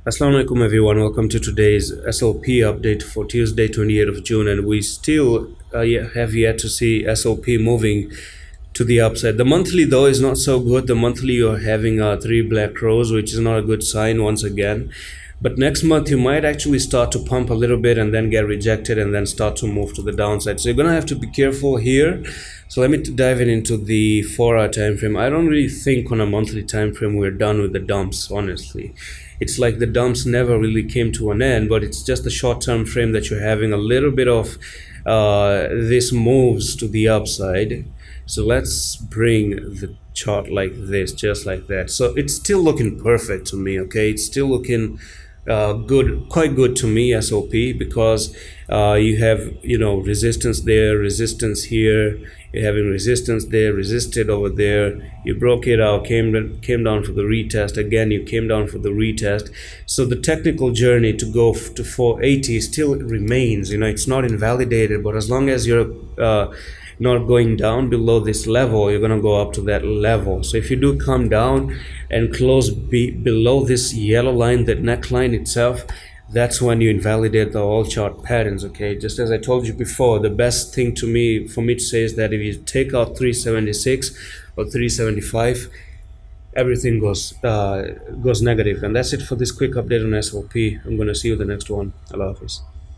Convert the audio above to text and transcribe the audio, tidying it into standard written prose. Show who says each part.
Speaker 1: Assalamu alaikum everyone, welcome to today's SLP update for Tuesday 28th of June, and we still have yet to see SLP moving to the upside. The monthly though is not so good. The monthly you're having 3 black rows, which is not a good sign once again. But next month you might actually start to pump a little bit and then get rejected and then start to move to the downside. So you're gonna have to be careful here. So let me dive into the 4-hour time frame. I don't really think on a monthly time frame we're done with the dumps, honestly. It's like the dumps never really came to an end, but it's just the short-term frame that you're having a little bit of this moves to the upside. So let's bring the chart like this, just like that. So it's still looking perfect to me, okay? It's still looking good, quite good to me, SOP, because you have, resistance there, resistance here, you're having resistance there, resisted over there, you broke it out, came down for the retest, again you came down for the retest. So the technical journey to go to 480 still remains, it's not invalidated, but as long as you're not going down below this level, you're going to go up to that level. So if you do come down and close below this yellow line, that neckline itself, that's when you invalidate the all chart patterns, okay? Just as I told you before, the best thing for me to say is that if you take out 376 or 375, everything goes negative. And that's it for this quick update on SLP. I'm going to see you in the next one. Allah Hafiz.